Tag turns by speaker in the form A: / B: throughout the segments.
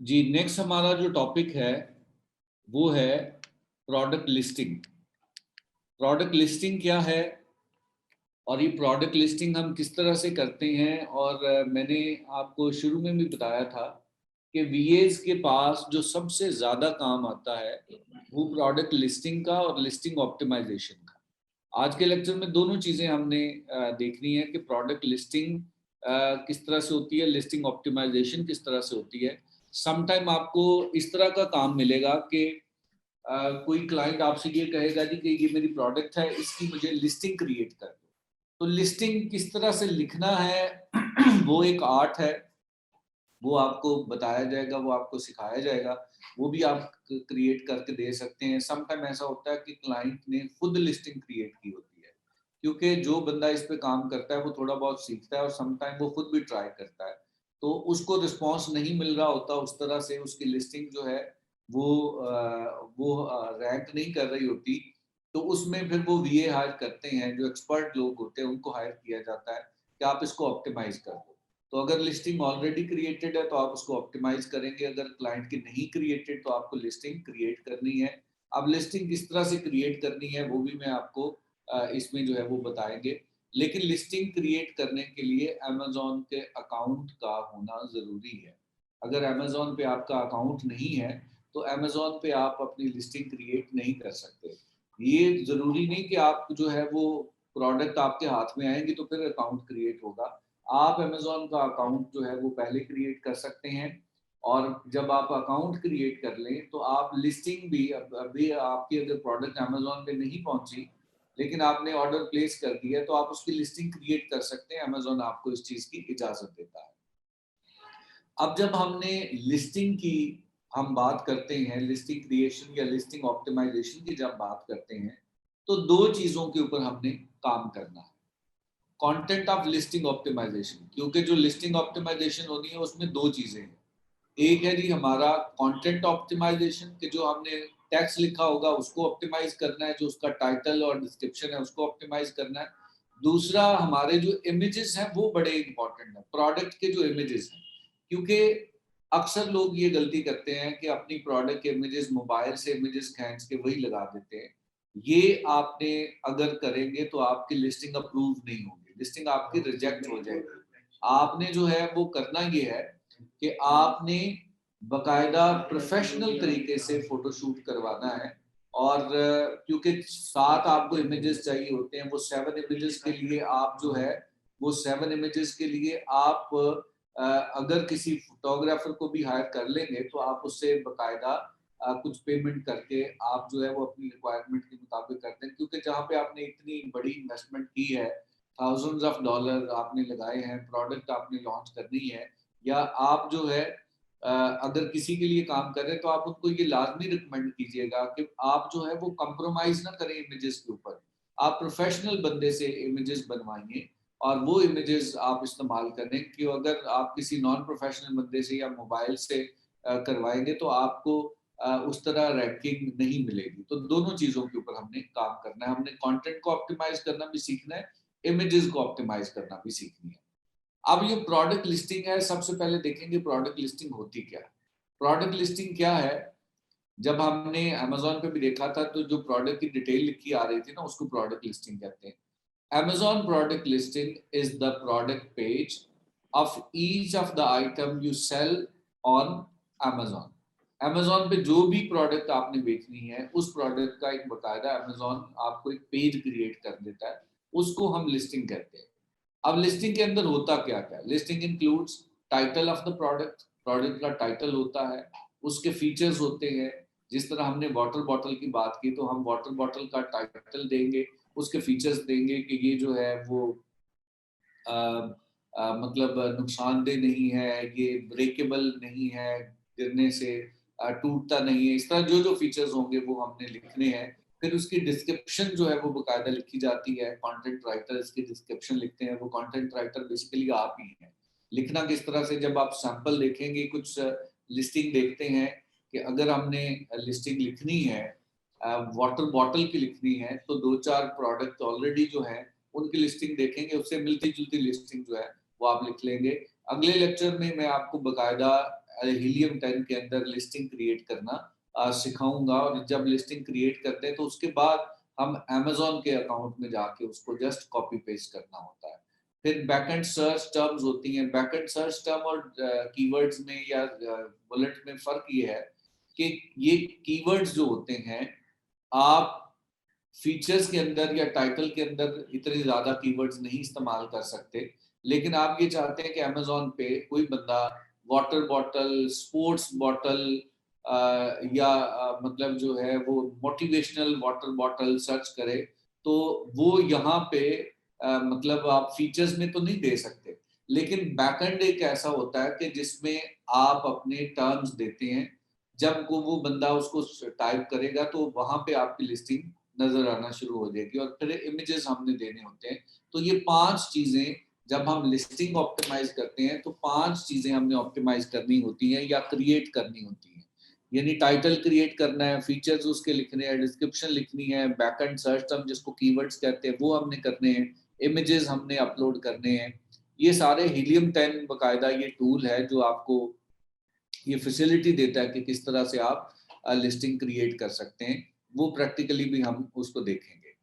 A: जी, next हमारा जो topic है वो है प्रोडक्ट लिस्टिंग। प्रोडक्ट लिस्टिंग क्या है और ये प्रोडक्ट लिस्टिंग हम किस तरह से करते हैं। और मैंने आपको शुरू में भी बताया था कि वीएस के पास जो सबसे ज़्यादा काम आता है वो प्रोडक्ट लिस्टिंग का और लिस्टिंग ऑप्टिमाइजेशन का। आज के लेक्चर में दोनों चीज़ें हमने देखनी है कि प्रोडक्ट लिस्टिंग किस तरह से होती है, लिस्टिंग ऑप्टिमाइजेशन किस तरह से होती है। समटाइम आपको इस तरह का काम मिलेगा कि कोई क्लाइंट आपसे ये कहेगा जी कि ये मेरी प्रोडक्ट है, इसकी मुझे लिस्टिंग क्रिएट कर दो। तो लिस्टिंग किस तरह से लिखना है वो एक आर्ट है, वो आपको बताया जाएगा, वो आपको सिखाया जाएगा, वो भी आप क्रिएट करके दे सकते हैं। समटाइम ऐसा होता है कि क्लाइंट ने खुद लिस्टिंग क्रिएट की होती है, क्योंकि जो बंदा इस पे काम करता है वो थोड़ा बहुत सीखता है और समटाइम वो खुद भी ट्राई करता है, तो उसको रिस्पॉन्स नहीं मिल रहा होता उस तरह से, उसकी लिस्टिंग जो है वो रैंक नहीं कर रही होती। तो उसमें फिर वो वीए हायर करते हैं, जो एक्सपर्ट लोग होते हैं उनको हायर किया जाता है कि आप इसको ऑप्टिमाइज कर दो। तो अगर लिस्टिंग ऑलरेडी क्रिएटेड है तो आप उसको ऑप्टिमाइज करेंगे, अगर क्लाइंट की नहीं क्रिएटेड तो आपको लिस्टिंग क्रिएट करनी है। अब लिस्टिंग किस तरह से क्रिएट करनी है वो भी मैं आपको इसमें जो है वो बताएंगे। लेकिन लिस्टिंग क्रिएट करने के लिए अमेजोन के अकाउंट का होना ज़रूरी है। अगर अमेजोन पे आपका अकाउंट नहीं है तो अमेजोन पे आप अपनी लिस्टिंग क्रिएट नहीं कर सकते। ये ज़रूरी नहीं कि आप जो है वो प्रोडक्ट आपके हाथ में आएंगे तो फिर अकाउंट क्रिएट होगा। आप अमेजोन का अकाउंट जो है वो पहले क्रिएट कर सकते हैं, और जब आप अकाउंट क्रिएट कर लें तो आप लिस्टिंग भी अभी आपकी अगर प्रोडक्ट अमेजोन पे नहीं पहुंची लेकिन आपने ऑर्डर प्लेस कर दिया तो आप उसकी लिस्टिंग क्रिएट कर सकते हैं, अमेजोन आपको इस चीज की इजाजत देता है। अब जब हमने लिस्टिंग की हम बात करते हैं, लिस्टिंग क्रिएशन या लिस्टिंग ऑप्टिमाइजेशन की जब बात करते हैं तो दो चीजों के ऊपर हमने काम करना है। कंटेंट ऑफ लिस्टिंग ऑप्टिमाइजेशन, क्योंकि जो लिस्टिंग ऑप्टिमाइजेशन होनी है उसमें दो चीजें हैं। एक है जी हमारा कंटेंट ऑप्टिमाइजेशन कि जो हमने टेक्स्ट लिखा होगा उसको ऑप्टिमाइज करना है, जो उसका टाइटल और डिस्क्रिप्शन है उसको ऑप्टिमाइज करना है। दूसरा हमारे जो इमेजेस हैं वो बड़े इंपॉर्टेंट हैं, प्रोडक्ट के जो इमेजेस हैं, क्योंकि अक्सर लोग ये गलती करते हैं कि अपनी प्रोडक्ट के इमेजेस मोबाइल से इमेजेस खींच के वही लगा देते हैं। ये आपने अगर करेंगे तो आपकी लिस्टिंग अप्रूव नहीं होगी, लिस्टिंग आपकी रिजेक्ट हो जाएगी। आपने जो है वो करना ये है कि आपने बकायदा प्रोफेशनल तरीके से फोटोशूट करवाना है। और क्योंकि 7 आपको इमेजेस चाहिए होते हैं, वो 7 इमेजेस के लिए आप जो है वो 7 इमेजेस के लिए आप अगर किसी फोटोग्राफर को भी हायर कर लेंगे तो आप उससे बकायदा कुछ पेमेंट करके आप जो है वो अपनी रिक्वायरमेंट के मुताबिक करते हैं, क्योंकि जहाँ पे आपने इतनी बड़ी इन्वेस्टमेंट की है, थाउजेंड्स ऑफ डॉलर आपने लगाए हैं, प्रोडक्ट आपने लॉन्च करनी है, या आप जो है अगर किसी के लिए काम कर रहे हैं तो आप उनको ये लाजमी रिकमेंड कीजिएगा कि आप जो है वो कंप्रोमाइज ना करें इमेजेस के ऊपर। आप प्रोफेशनल बंदे से इमेजेस बनवाइए और वो इमेजेस आप इस्तेमाल करें, कि अगर आप किसी नॉन प्रोफेशनल बंदे से या मोबाइल से करवाएंगे तो आपको उस तरह रैंकिंग नहीं मिलेगी। तो दोनों चीजों के ऊपर हमने काम करना है, हमने कंटेंट को ऑप्टिमाइज करना भी सीखना है, इमेजेस को ऑप्टिमाइज करना भी सीखनी है। अब ये प्रोडक्ट लिस्टिंग है, सबसे पहले देखेंगे प्रोडक्ट लिस्टिंग होती क्या है। प्रोडक्ट लिस्टिंग क्या है, जब हमने अमेजोन पे भी देखा था तो जो प्रोडक्ट की डिटेल लिखी आ रही थी ना उसको प्रोडक्ट लिस्टिंग कहते हैं। Amazon product listing is the product page of each of the item you sell on Amazon. Amazon पे जो भी प्रोडक्ट आपने बेचनी है उस प्रोडक्ट का एक बकायदा Amazon आपको एक पेज क्रिएट कर देता है, उसको हम लिस्टिंग कहते हैं। अब लिस्टिंग के अंदर होता क्या क्या, listing includes title of the product, product का टाइटल होता है, उसके फीचर्स होते हैं। जिस तरह हमने वाटर बॉटल की बात की तो हम वाटर बॉटल का टाइटल देंगे, उसके फीचर्स देंगे कि ये जो है वो मतलब नुकसानदेह नहीं है, ये ब्रेकेबल नहीं है, गिरने से टूटता नहीं है, इस तरह जो जो फीचर्स होंगे वो हमने लिखने हैं। फिर उसकी डिस्क्रिप्शन जो है वो बकायदा लिखी जाती है, कंटेंट राइटर इसकी डिस्क्रिप्शन लिखते हैं, वो कंटेंट राइटर बेसिकली आप ही हैं। लिखना किस तरह से, जब आप सैंपल देखेंगे, कुछ लिस्टिंग देखते हैं कि अगर हमने लिस्टिंग लिखनी है वाटर बॉटल की लिखनी है तो 2-4 प्रोडक्ट ऑलरेडी जो है उनकी लिस्टिंग देखेंगे, उससे मिलती जुलती लिस्टिंग जो है वो आप लिख लेंगे। अगले लेक्चर में मैं आपको बकायदा हीलियम 10 के अंदर लिस्टिंग क्रिएट करना सिखाऊंगा। और जब लिस्टिंग क्रिएट करते हैं तो उसके बाद हम Amazon के अकाउंट में जाके उसको जस्ट कॉपी पेस्ट करना होता है। फिर बैकएंड सर्च टर्म्स होती हैं। बैकएंड सर्च टर्म और कीवर्ड्स में या बुलेट में फर्क ये है कि ये कीवर्ड्स जो होते हैं, आप फीचर्स के अंदर या टाइटल के अंदर इतने ज्यादा कीवर्ड्स नहीं इस्तेमाल कर सकते, लेकिन आप ये चाहते हैं कि अमेजोन पे कोई बंदा वाटर बॉटल, स्पोर्ट्स बॉटल या मतलब जो है वो मोटिवेशनल वाटर बॉटल सर्च करे, तो वो यहाँ पे मतलब आप फीचर्स में तो नहीं दे सकते। लेकिन बैकएंड एक ऐसा होता है कि जिसमें आप अपने टर्म्स देते हैं, जब वो बंदा उसको टाइप करेगा तो वहां पे आपकी लिस्टिंग नजर आना शुरू हो जाएगी। और फिर इमेजेस हमने देने होते हैं। तो ये 5 चीजें जब हम लिस्टिंग ऑप्टिमाइज करते हैं तो 5 चीजें हमने ऑप्टिमाइज करनी होती हैं या क्रिएट करनी होती हैं। यानी टाइटल क्रिएट करना है, फीचर्स उसके लिखने हैं, डिस्क्रिप्शन लिखनी है, बैकएंड सर्च टर्म जिसको कीवर्ड्स कहते हैं वो हमने करने हैं, इमेजेस हमने अपलोड करने हैं। ये सारे हीलियम 10 बकायदा ये टूल है जो आपको ये फैसिलिटी देता है कि किस तरह से आप लिस्टिंग क्रिएट कर सकते हैं। वो प्रैक्टिकली भी हम उसको देखेंगे।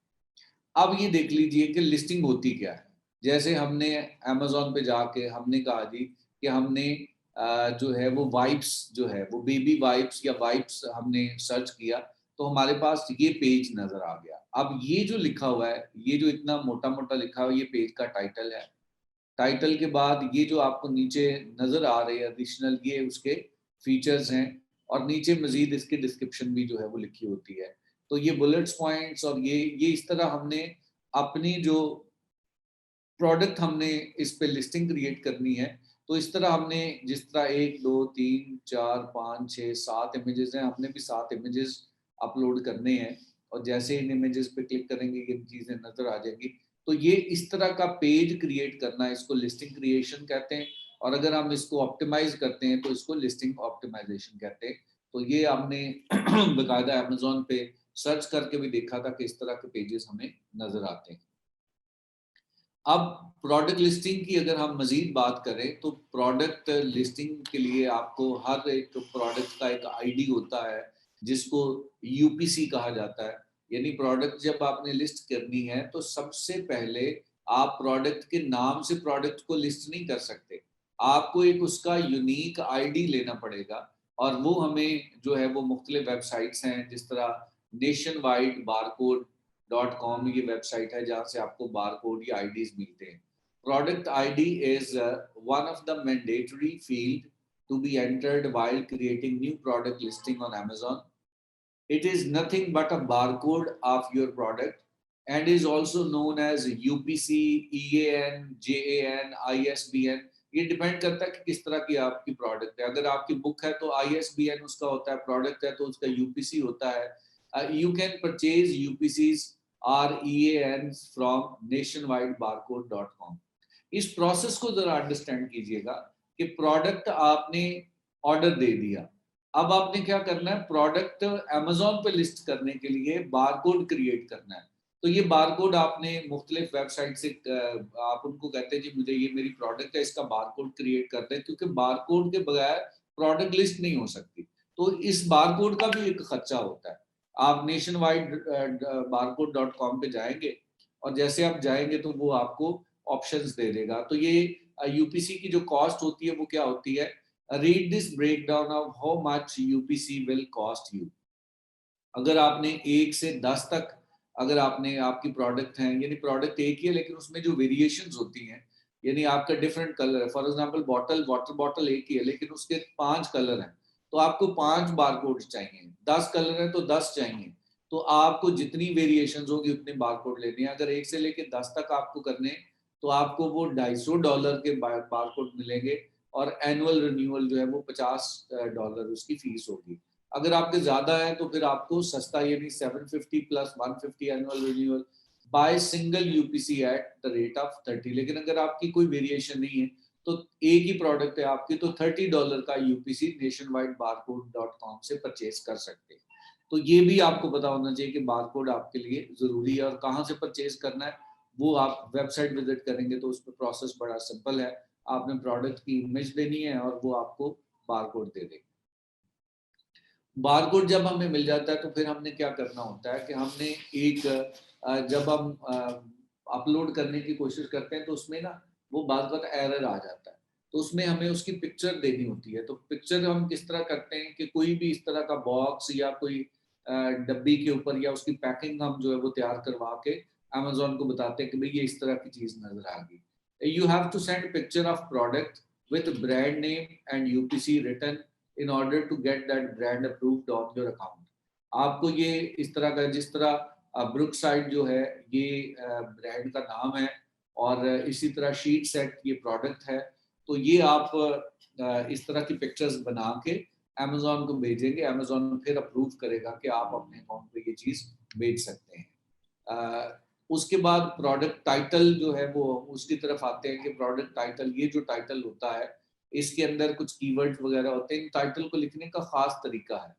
A: अब ये देख लीजिए कि लिस्टिंग होती क्या है। जैसे हमने अमेजोन पे जाके हमने कहा जी कि हमने जो है वो वाइप्स जो है वो बेबी वाइप्स या वाइप्स हमने सर्च किया, तो हमारे पास ये पेज नजर आ गया। अब ये जो लिखा हुआ है, ये जो इतना मोटा मोटा लिखा हुआ है, ये पेज का टाइटल है। टाइटल के बाद ये जो आपको नीचे नजर आ रहे हैं एडिशनल, ये उसके फीचर्स हैं। और नीचे मजीद इसकी डिस्क्रिप्शन भी जो है वो लिखी होती है। तो ये बुलेट्स पॉइंट्स और ये इस तरह हमने अपनी जो प्रोडक्ट हमने इस पे लिस्टिंग क्रिएट करनी है, तो इस तरह हमने जिस तरह 1 2 3 4 5 6 7 इमेजेस हैं, हमने भी 7 इमेजेस अपलोड करने हैं। और जैसे इन इमेजेस पे क्लिक करेंगे ये चीजें नजर आ जाएंगी। तो ये इस तरह का पेज क्रिएट करना है, इसको लिस्टिंग क्रिएशन कहते हैं। और अगर हम इसको ऑप्टिमाइज करते हैं तो इसको लिस्टिंग ऑप्टिमाइजेशन कहते हैं। तो ये हमने बकायदा अमेजोन पे सर्च करके भी देखा था कि इस तरह के पेजेस हमें नजर आते हैं। अब प्रोडक्ट लिस्टिंग की अगर हम मजीद बात करें तो प्रोडक्ट लिस्टिंग के लिए आपको हर एक प्रोडक्ट का एक आईडी होता है जिसको यूपीसी कहा जाता है। यानी प्रोडक्ट जब आपने लिस्ट करनी है तो सबसे पहले आप प्रोडक्ट के नाम से प्रोडक्ट को लिस्ट नहीं कर सकते, आपको एक उसका यूनिक आईडी लेना पड़ेगा। और वो हमें जो है वो मुख्तलिफ वेबसाइट्स हैं, जिस तरह नेशन वाइड बारकोड .com ये वेबसाइट है जहाँ से आपको बारकोड या आईडीज मिलते हैं। Product ID is one of the mandatory field to be entered while creating new product listing on Amazon. It is nothing but a barcode of your product and is also known as UPC, EAN, JAN, ISBN. ये depend करता है कि किस तरह की आपकी product है। अगर आपकी बुक है तो ISBN उसका होता है, प्रोडक्ट है तो उसका UPC होता है। You can purchase UPCs or EANs from nationwidebarcode.com. इस प्रोसेस को जरा अंडरस्टैंड कीजिएगा कि प्रोडक्ट आपने ऑर्डर दे दिया, अब आपने क्या करना है, प्रोडक्ट अमेजोन पे लिस्ट करने के लिए बारकोड क्रिएट करना है। तो ये बारकोड आपने मुख्तलिफ वेबसाइट से आप उनको कहते हैं जी मुझे ये मेरी प्रोडक्ट है इसका बारकोड क्रिएट कर दें, क्योंकि बारकोड के बगैर प्रोडक्ट लिस्ट नहीं हो सकती। तो इस बारकोड का भी एक खर्चा होता है। आप नेशन वाइड barcode.com पे जाएंगे और जैसे आप जाएंगे तो वो आपको ऑप्शंस दे देगा। तो ये यूपीसी की जो कॉस्ट होती है वो क्या होती है, read this breakdown of how much UPC will cost you. अगर आपने 1 से 10 तक अगर आपने आपकी प्रोडक्ट है, यानी प्रोडक्ट एक ही है लेकिन उसमें जो वेरिएशंस होती हैं, यानी आपका डिफरेंट कलर है, for example bottle water bottle एक ही है लेकिन उसके 5 कलर हैं, तो आपको 5 बारकोड चाहिए। 10 कलर है तो 10 चाहिए। तो आपको जितनी वेरिएशंस होगी उतने बारकोड लेने हैं। अगर 1 से लेके 10 तक आपको करने तो आपको वो $250 के बारकोड मिलेंगे और एनुअल रिन्यूअल जो है वो $50 उसकी फीस होगी। अगर आपके ज्यादा है तो फिर आपको सस्ता यानी 750 plus 150 annual renewal by single UPC at the rate of 30। लेकिन अगर आपकी कोई वेरिएशन नहीं है तो एक ही प्रोडक्ट है आपकी तो $30 का यूपीसी nationwidebarcode.com से परचेज कर सकते हैं। तो ये भी आपको पता होना चाहिए कि बारकोड आपके लिए जरूरी है और कहाँ से परचेज करना है। वो आप वेबसाइट विजिट करेंगे तो उस पर प्रोसेस बड़ा सिंपल है। आपने प्रोडक्ट की इमेज देनी है और वो आपको बारकोड दे देंगे। बारकोड जब हमें मिल जाता है तो फिर हमने क्या करना होता है कि हमने एक जब हम अपलोड करने की कोशिश करते हैं तो उसमें ना वो बार बार एरर आ जाता है, तो उसमें हमें उसकी पिक्चर देनी होती है। तो पिक्चर हम किस तरह करते हैं कि कोई भी इस तरह का बॉक्स या कोई डब्बी के ऊपर या उसकी पैकिंग हम जो है वो तैयार करवा के अमेजोन को बताते हैं कि भाई ये इस तरह की चीज नजर आ गई। You have to send picture of product with brand name and UPC return in order to get that brand approved on your account। आपको ये इस तरह का, जिस तरह ब्रुक साइड जो है ये ब्रांड का नाम है और इसी तरह शीट सेट ये प्रोडक्ट है, तो ये आप इस तरह की पिक्चर्स बना के अमेजोन को भेजेंगे, अमेजोन फिर अप्रूव करेगा कि आप अपने अकाउंट पे ये चीज बेच सकते हैं। उसके बाद प्रोडक्ट टाइटल जो है वो उसकी तरफ आते हैं कि प्रोडक्ट टाइटल, ये जो टाइटल होता है इसके अंदर कुछ कीवर्ड्स वगैरह होते हैं। इन टाइटल को लिखने का खास तरीका है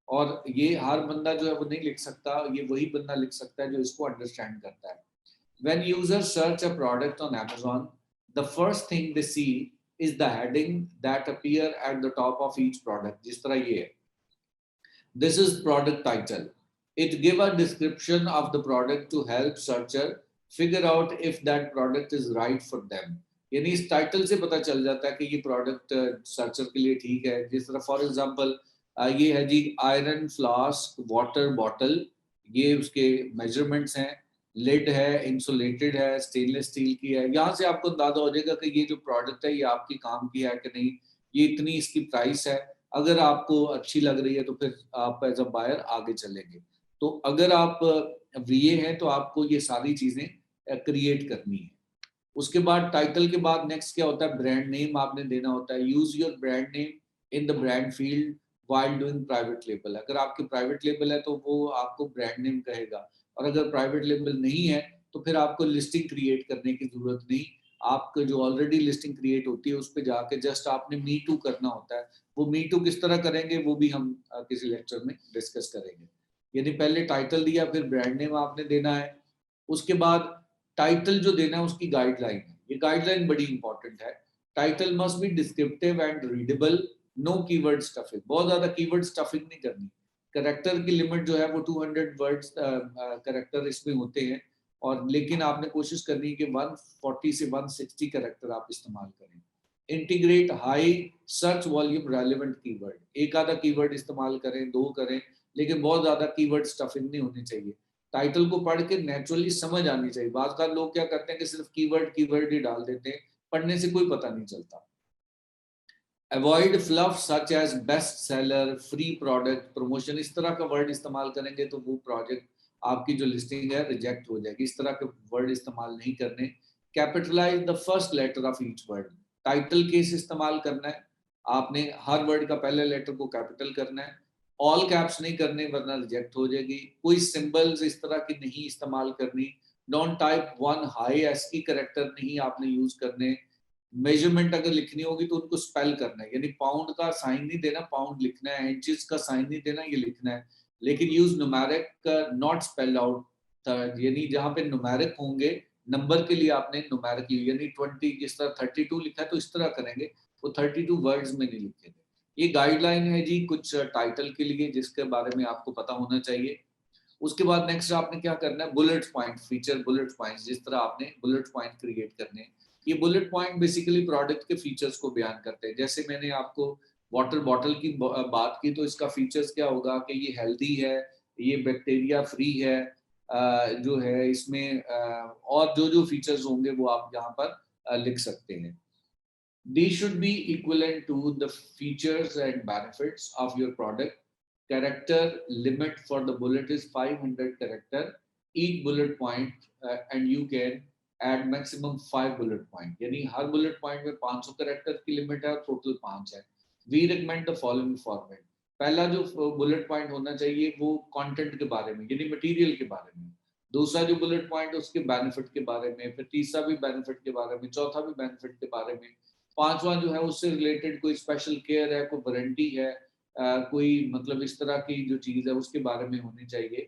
A: और ये हर बंदा जो है वो नहीं लिख सकता, ये वही बंदा लिख सकता है जो इसको अंडरस्टैंड करता है। When users search a product on Amazon, the first thing they see is the heading that appear at the top of each product। जिस तरह ये है, this is product title। It give a description of the product to help searcher figure out if that product is right for them। यानी इस title से पता चल जाता है कि ये प्रोडक्ट सर्चर के लिए ठीक है। जिस तरह फॉर एग्जांपल ये है जी आयरन फ्लास्क वाटर बॉटल, ये उसके मेजरमेंट्स हैं, लिड है, इंसुलेटेड है, स्टेनलेस स्टील की है। यहाँ से आपको अंदाजा हो जाएगा कि ये जो प्रोडक्ट है ये आपके काम की है कि नहीं, ये इतनी इसकी प्राइस है। अगर आपको अच्छी लग रही है तो फिर आप एज अ बायर आगे चलेंगे। तो अगर आप वीए हैं तो आपको ये सारी चीजें क्रिएट करनी है। उसके बाद टाइटल के बाद नेक्स्ट क्या होता है, ब्रांड नेम आपने देना होता है। Use your brand name in the brand field while doing private label. अगर आपकी प्राइवेट लेबल है तो वो आपको ब्रांड नेम कहेगा, और अगर प्राइवेट लेबल नहीं है तो फिर आपको लिस्टिंग क्रिएट करने की जरूरत नहीं। आपको जो ऑलरेडी लिस्टिंग क्रिएट होती है उस पर जाके जस्ट आपने मी टू करना होता है। वो मी टू किस तरह करेंगे वो भी हम किसी लेक्चर में डिस्कस करेंगे। यानी पहले टाइटल दिया, फिर ब्रांड नेम आपने देना है। उसके बाद टाइटल जो देना है उसकी गाइडलाइन है। ये गाइडलाइन बड़ी इंपॉर्टेंट है। Title must be descriptive and readable, no keyword stuffing. बहुत ज्यादा कीवर्ड स्टफिंग नहीं करनी। करेक्टर की लिमिट जो है वो 200 वर्ड्स करेक्टर इसमें होते हैं, और लेकिन आपने कोशिश करनी है कि 140 से 160 करेक्टर आप इस्तेमाल करें। Integrate high search volume relevant keyword. एक आधा कीवर्ड इस्तेमाल करें, दो करें, लेकिन बहुत ज्यादा कीवर्ड स्टफिंग नहीं होनी चाहिए। टाइटल को पढ़ के नेचुरली समझ आनी चाहिए। बात का लोग क्या करते हैं कि सिर्फ कीवर्ड ही डाल देते हैं, पढ़ने से कोई पता नहीं चलता। Avoid fluff such as best seller, free product, promotion. इस तरह का वर्ड इस्तेमाल करेंगे तो वो प्रोजेक्ट आपकी जो लिस्टिंग है रिजेक्ट हो जाएगी। इस तरह के वर्ड इस्तेमाल नहीं करने। Capitalise the first letter of each word. Title case इस्तेमाल करना है, आपने हर वर्ड का पहले लेटर को कैपिटल करना है। ऑल कैप्स नहीं करने वरना रिजेक्ट हो जाएगी। कोई सिंबल्स इस तरह की नहीं इस्तेमाल करनी। Don't type one high S की करेक्टर नहीं आपने यूज करने। मेजरमेंट अगर लिखनी होगी तो उनको स्पेल करना है, यानी पाउंड का साइन नहीं देना, पाउंड लिखना है। इंचेस का साइन नहीं देना, ये लिखना है। लेकिन use numeric not spell out, यानी जहां पे न्यूमेरिक होंगे नंबर के लिए आपने न्यूमेरिक, यानी 20 जिस तरह 32 लिखा है तो इस तरह करेंगे, वो 32 वर्ड्स में नहीं लिखेंगे। ये गाइडलाइन है जी कुछ टाइटल के लिए जिसके बारे में आपको पता होना चाहिए। उसके बाद नेक्स्ट आपने क्या करना है, bullet point feature, bullet point. जिस तरह आपने बुलेट पॉइंट क्रिएट करने, ये बुलेट पॉइंट बेसिकली प्रोडक्ट के फीचर्स को बयान करते हैं। जैसे मैंने आपको वाटर बॉटल की बात की तो इसका फीचर्स क्या होगा कि ये हेल्दी है, ये बैक्टीरिया फ्री है, जो है इसमें और जो जो फीचर्स होंगे वो आप यहाँ पर लिख सकते हैं। These should be equivalent to the features and benefits of your product। Character limit for the bullet is 500 character each bullet point, and you can add maximum 5 bullet point। यानी हर bullet point में 500 character की limit है और total 5 है। We recommend the following format। पहला जो bullet point होना चाहिए वो कंटेंट के बारे में यानी मटेरियल के बारे में। दूसरा जो बुलेट पॉइंट उसके बेनिफिट के बारे में, फिर तीसरा भी बेनिफिट के बारे में, चौथा भी बेनिफिट के बारे में, पांचवा जो है उससे रिलेटेड कोई स्पेशल केयर है, कोई वारंटी है, कोई मतलब इस तरह की जो चीज है उसके बारे में होनी चाहिए।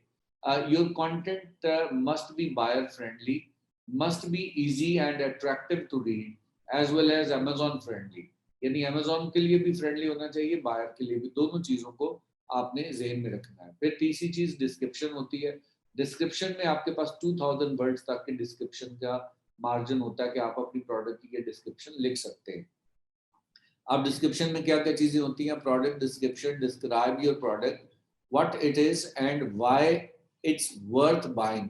A: Your content must be buyer friendly, must be easy and attractive to read as well as Amazon friendly. यानी अमेजोन के लिए भी फ्रेंडली होना चाहिए, बायर के लिए भी, दोनों चीजों को आपने जहन में रखना है। फिर तीसरी चीज डिस्क्रिप्शन होती है। डिस्क्रिप्शन में आपके पास 2000 वर्ड्स तक के डिस्क्रिप्शन का मार्जिन होता है कि आप अपनी प्रोडक्ट की डिस्क्रिप्शन लिख सकते हैं। अब डिस्क्रिप्शन में क्या क्या चीजें होती हैं? Product description describe your product, what it is and why it's worth buying.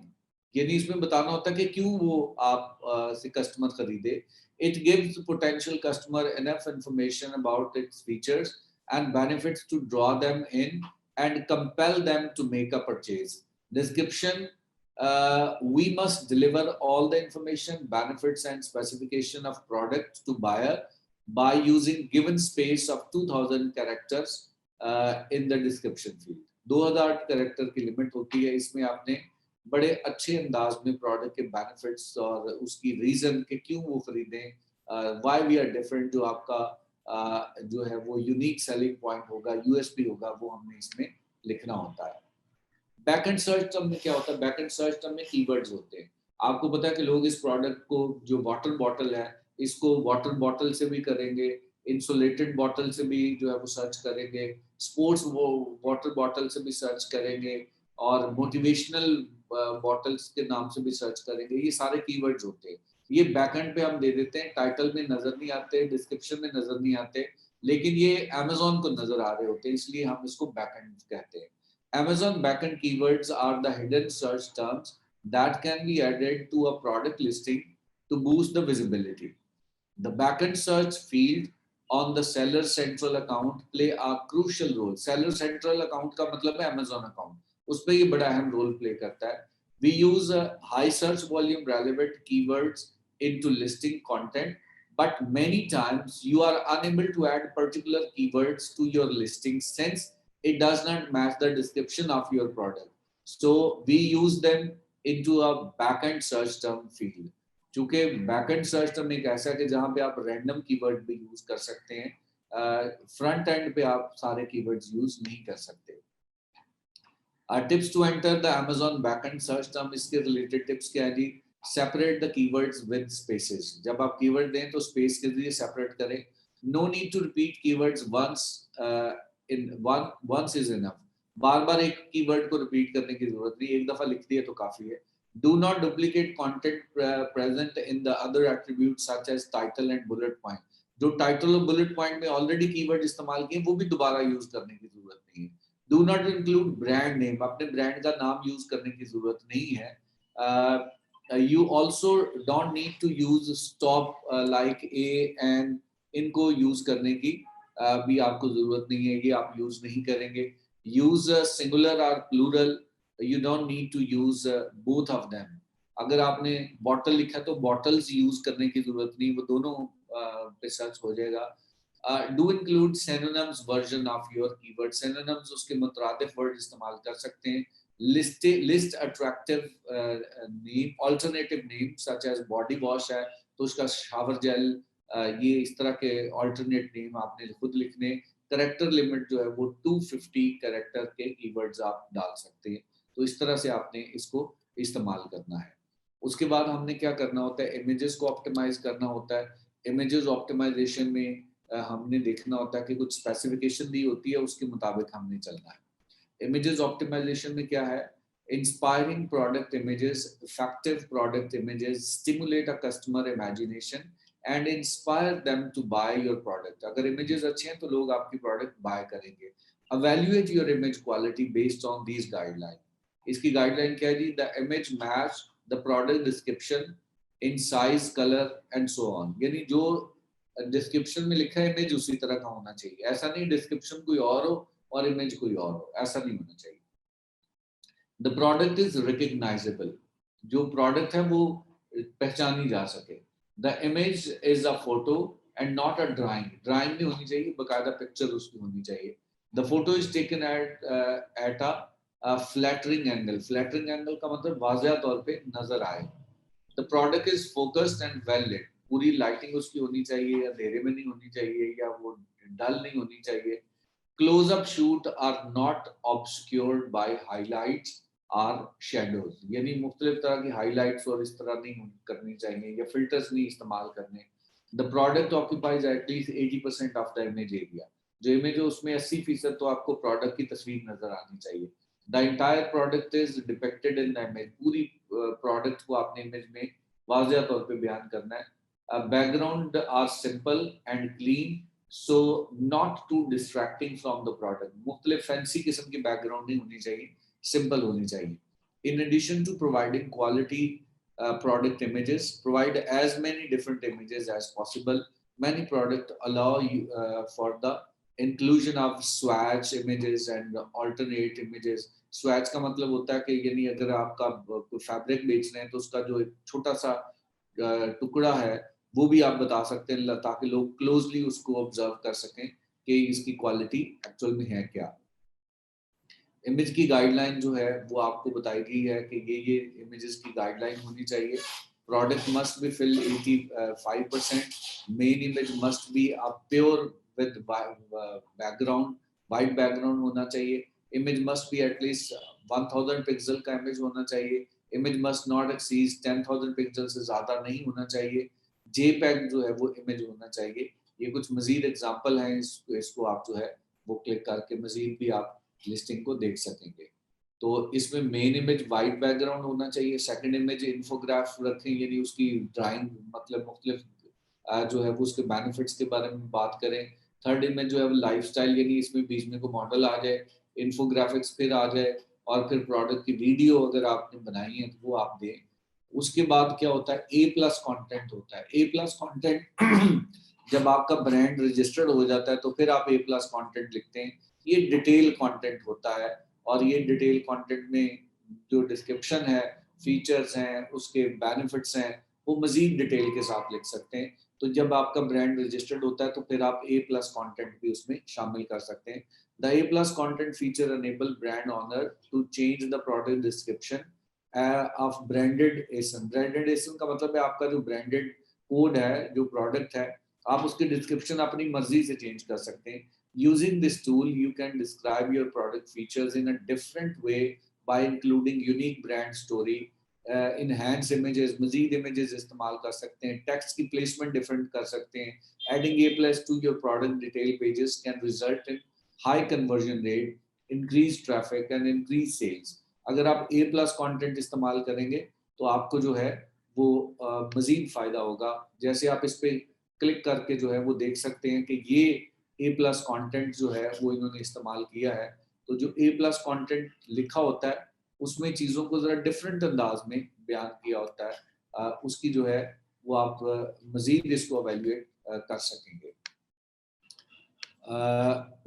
A: यानी इसमें बताना होता है कि क्यों वो आप से कस्टमर खरीदे। It gives potential customer enough information about its features and benefits to draw them in and compel them to make a purchase. Description, we must deliver all the information, benefits and specification of product to buyer by using given space of 2000 characters in the description field. 2000 character की limit होती है। इसमें आपने बड़े अच्छे अंदाज में product के बेनिफिट्स और उसकी रीजन के क्यों वो खरीदें, व्हाई वी आर डिफरेंट, जो आपका जो है वो यूनिक सेलिंग पॉइंट होगा, यूएसपी होगा, वो हमने इसमें लिखना होता है। बैकएंड सर्च टर्म में क्या होता है? बैकएंड सर्च टर्म में कीवर्ड्स होते हैं। आपको पता है कि लोग इस प्रोडक्ट को, जो वाटर बॉटल है, इसको वाटर बॉटल से भी करेंगे, इंसुलेटेड बॉटल से भी जो है वो सर्च करेंगे, स्पोर्ट्स वाटर बॉटल से भी सर्च करेंगे, और मोटिवेशनल बॉटल्स के नाम से भी सर्च करेंगे। ये सारे कीवर्ड्स होते हैं। ये बैकएंड पे हम दे देते हैं, टाइटल में नजर नहीं आते, डिस्क्रिप्शन में नजर नहीं आते, लेकिन ये अमेजोन को नजर आ रहे होते हैं, इसलिए हम इसको बैकएंड कहते हैं। Amazon backend keywords are the hidden search terms that can be added to a product listing to boost the visibility. The backend search field on the Seller Central account play a crucial role. Seller Central account का मतलब है Amazon account, उस पे ये बड़ा अहम role play करता है। We use a high search volume relevant keywords into listing content, but many times you are unable to add particular keywords to your listing since it does not match the description of your product. So we use them into a backend search term field. चूंकि backend search term एक ऐसा है कि जहां पे आप random keyword भी use कर सकते हैं, फ्रंट एंड पे आप सारे कीवर्ड्स यूज नहीं कर सकते। Tips to enter the Amazon backend search term, इसके रिलेटेड टिप्स क्या है जी? Separate the keywords with spaces. जब आप कीवर्ड दें तो स्पेस के जरिए सेपरेट करें। No need to repeat keywords once, in once is enough. बार बार एक कीवर्ड को रिपीट करने की जरूरत नहीं, एक दफा लिख दिए तो काफी है। Do not duplicate content present in the other attributes such as title and bullet point. जो टाइटल और बुलेट पॉइंट में ऑलरेडी कीवर्ड इस्तेमाल किए वो भी दोबारा यूज करने की जरूरत नहीं है। Do not include brand name, अपने ब्रांड का नाम यूज करने की जरूरत नहीं है। You also don't need to use stop like a and, इनको यूज करने की भी आपको जरूरत नहीं है, ये आप यूज नहीं करेंगे। Use singular or plural, you don't need to use both of them. अगर आपने बॉटल लिखा तो बॉटल्स यूज करने की जरूरत नहीं, वो दोनों पे सर्च हो जाएगा। Do include synonyms version of your keyword. synonyms उसके मुतरादिफ वर्ड इस्तेमाल कर सकते हैं। list attractive name, alternative name such as body wash है तो उसका शावर जेल, ये इस तरह के alternate नेम आपने खुद लिखने। करेक्टर लिमिट जो है वो 250 करेक्टर के कीवर्ड्स आप डाल सकते हैं। तो इस तरह से आपने इसको इस्तेमाल करना है। उसके बाद हमने क्या करना होता है? इमेजेस को ऑप्टिमाइज करना होता है। इमेजेस ऑप्टिमाइजेशन में हमने देखना होता है कि कुछ स्पेसिफिकेशन दी होती है, उसके मुताबिक हमने चलना है। इमेजेस ऑप्टिमाइजेशन में क्या है? Inspiring product images, effective product images stimulate a customer imagination and inspire them to buy your product. अगर इमेजेस अच्छे हैं तो लोग आपकी प्रोडक्ट बाय करेंगे। evaluate your image quality based on these guidelines. इसकी गाइडलाइन क्या है जी? The image match the product description in size, colour and so on. यानी जो डिस्क्रिप्शन में लिखा है इमेज उसी तरह का होना चाहिए। ऐसा नहीं डिस्क्रिप्शन कोई और हो और इमेज कोई और हो, ऐसा नहीं होना चाहिए। द प्रोडक्ट इज रिकग्नाइजेबल, जो प्रोडक्ट है वो पहचानी जा सके। The image is a photo and not a drawing. Drawing नहीं होनी चाहिए, बकायदा पिक्चर उसकी होनी चाहिए। The photo is taken at a flattering angle. Flattering angle का मतलब वाज़ेह तौर पे नजर आए। The product is focused and well lit. पूरी लाइटिंग उसकी होनी चाहिए, या अंधेरे में नहीं होनी चाहिए, या वो डल नहीं होनी चाहिए। Close up shoot are not obscured by highlights or shadows. यानी मुख्तलिफ तरह की हाईलाइट्स और इस तरह नहीं करनी चाहिए, या फिल्टर्स नहीं इस्तेमाल करने। The product occupies at least 80% of the image area. जो इमेज है उसमें 80% तो आपको प्रोडक्ट की तस्वीर नजर आनी चाहिए। The entire product is depicted in the image, पूरी प्रोडक्ट को आपने इमेज में वाज़िया तौर पे बयान करना है। Background are simple and clean, so not too distracting from the product. मुख्तलिफ फैंसी किस्म की बैकग्राउंड नहीं होनी चाहिए, सिंपल होनी चाहिए। In addition to providing quality product images, provide as many different images as possible. Many products allow you for the inclusion of swatch images and alternate images. swatch का मतलब होता है कि यानी अगर आपका कोई फैब्रिक बेच रहे हैं तो उसका जो एक छोटा सा टुकड़ा है वो भी आप बता सकते हैं ताकि लोग क्लोजली उसको ऑब्जर्व कर सकें कि इसकी क्वालिटी एक्चुअल में है क्या। इमेज की गाइडलाइन जो है वो आपको बताई गई है कि ये इमेजेस की गाइडलाइन होनी चाहिए। Product must be fill 85%। Main image must be a pure white background, white background होना चाहिए। Image must be at least 1000 pixel का इमेज होना चाहिए। Image must not exceed 10,000 pixel से ज़्यादा नहीं होना चाहिए। जेपैग जो है वो इमेज होना चाहिए। ये कुछ मजीद एग्जाम्पल हैं, इसको आप जो है वो क्लिक करके मजीद भी आप लिस्टिंग को देख सकेंगे। तो इसमें मेन इमेज वाइट बैकग्राउंड होना चाहिए। सेकंड इमेज इंफोग्राफ रखें, यानी उसकी ड्राइंग मतलब मुख्तलिफ जो है वो उसके बेनिफिट्स के बारे में बात करें। थर्ड इमेज जो है वो लाइफ स्टाइल, यानी इसमें बीच में को मॉडल आ जाए, इन्फोग्राफिक्स फिर आ जाए, और फिर प्रोडक्ट की वीडियो अगर आपने बनाई है तो वो आप दें। उसके बाद क्या होता है, ए प्लस कॉन्टेंट होता है। ए प्लस कॉन्टेंट जब आपका ब्रांड रजिस्टर्ड हो जाता है तो फिर आप ए प्लस कॉन्टेंट लिखते हैं। ये डिटेल कंटेंट होता है, और ये डिटेल कंटेंट में जो डिस्क्रिप्शन है, फीचर्स हैं, उसके बेनिफिट्स हैं, वो मजीद डिटेल के साथ लिख सकते हैं। तो जब आपका ब्रांड रजिस्टर्ड होता है तो फिर आप ए प्लस कॉन्टेंट भी उसमें शामिल कर सकते हैं। The A plus content feature enable brand owner to change the product description of branded ASIN. Branded ASIN का मतलब है आपका जो ब्रांडेड कोड है, जो प्रोडक्ट है, आप उसकी डिस्क्रिप्शन अपनी मर्जी से चेंज कर सकते हैं। Using this tool, you can describe your product features in a different way by including unique brand story, enhance images, Majeed images इस्तेमाल कर सकते हैं, text की placement different कर सकते हैं। Adding A plus to your product detail pages can result in high conversion rate, increase traffic and increase sales। अगर आप A plus content इस्तेमाल करेंगे तो आपको जो है वो मजीद फायदा होगा। जैसे आप इस पे क्लिक करके जो है वो देख सकते हैं कि ये ए प्लस कॉन्टेंट जो है वो इन्होंने इस्तेमाल किया है। तो जो ए प्लस कॉन्टेंट लिखा होता है उसमें चीज़ों को ज़रा डिफरेंट अंदाज में बयान किया होता है। उसकी जो है वो आप मजीद इसको एवेल्युएट कर सकेंगे।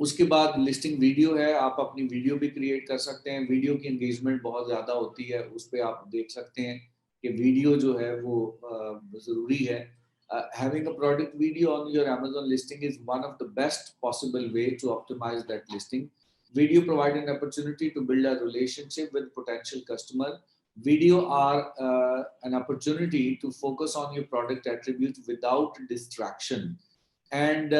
A: उसके बाद लिस्टिंग वीडियो है, आप अपनी वीडियो भी क्रिएट कर सकते हैं। वीडियो की एंगेजमेंट बहुत ज़्यादा होती है, उस पर आप देख सकते हैं कि वीडियो जो है वो ज़रूरी है। Having a product video on your Amazon listing is one of the best possible way to optimize that listing. Video provide an opportunity to build a relationship with potential customer. Video are an opportunity to focus on your product attributes without distraction, and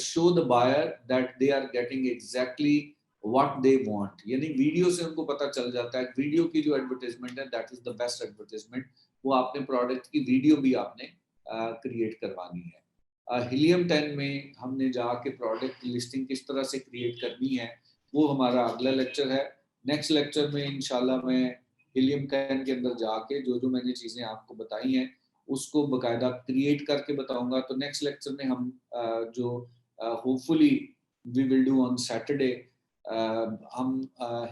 A: show the buyer that they are getting exactly what they want। यानी video से उनको पता चल जाता है, video की जो advertisement है that is the best advertisement. वो आपने प्रोडक्ट की वीडियो भी आपने क्रिएट करवानी है। हीलियम 10 में हमने जाके प्रोडक्ट लिस्टिंग किस तरह से क्रिएट करनी है वो हमारा अगला लेक्चर है। नेक्स्ट लेक्चर में इंशाल्लाह मैं हीलियम 10 के अंदर जाके जो जो मैंने चीज़ें आपको बताई हैं उसको बकायदा क्रिएट करके बताऊंगा। तो नेक्स्ट लेक्चर में हम जो hopefully we will do on Saturday, हम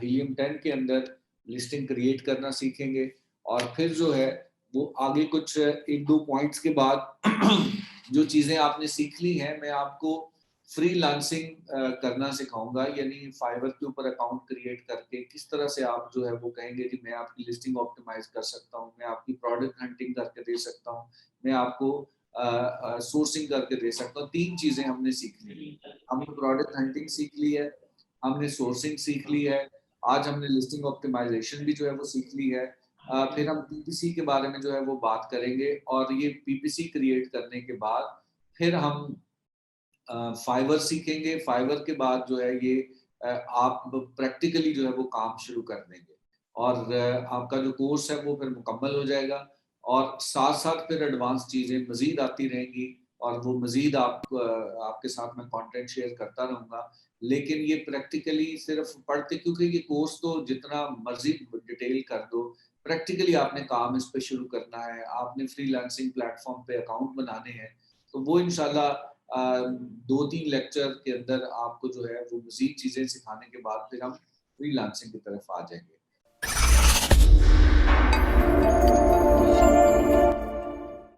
A: हीलियम 10 के अंदर लिस्टिंग क्रिएट करना सीखेंगे। और फिर जो है वो आगे कुछ एक दो पॉइंट्स के बाद जो चीज़ें आपने सीख ली हैं मैं आपको फ्रीलांसिंग करना सिखाऊंगा। यानी फाइवर के ऊपर अकाउंट क्रिएट करके किस तरह से आप जो है वो कहेंगे कि मैं आपकी लिस्टिंग ऑप्टिमाइज कर सकता हूँ, मैं आपकी प्रोडक्ट हंटिंग करके दे सकता हूँ, मैं आपको सोर्सिंग करके दे सकता हूँ। तीन चीज़ें हमने सीख ली। हमने प्रोडक्ट हंटिंग सीख ली है, हमने सोर्सिंग सीख ली है, आज हमने लिस्टिंग ऑप्टिमाइजेशन भी जो है वो सीख ली है। फिर हम पीपीसी के बारे में जो है वो बात करेंगे, और ये पीपीसी क्रिएट करने के बाद फिर हम फाइवर सीखेंगे। फाइवर के बाद जो है ये आप प्रैक्टिकली जो है वो काम शुरू कर देंगे, और आपका जो कोर्स है वो फिर मुकम्मल हो जाएगा। और साथ साथ फिर एडवांस चीज़ें मजीद आती रहेंगी। और वो मजीद आपके साथ मैं कंटेंट शेयर करता रहूँगा। लेकिन ये प्रैक्टिकली सिर्फ पढ़ते, क्योंकि ये कोर्स तो जितना मर्जी डिटेल कर दो, प्रैक्टिकली आपने काम इस पे शुरू करना है, आपने फ्रीलांसिंग प्लेटफॉर्म पे अकाउंट बनाने हैं, तो वो इंशाल्लाह 2-3 लेक्चर के अंदर आपको जो है वो मजीद चीजें सिखाने के बाद फिर हम फ्रीलांसिंग की तरफ आ जाएंगे।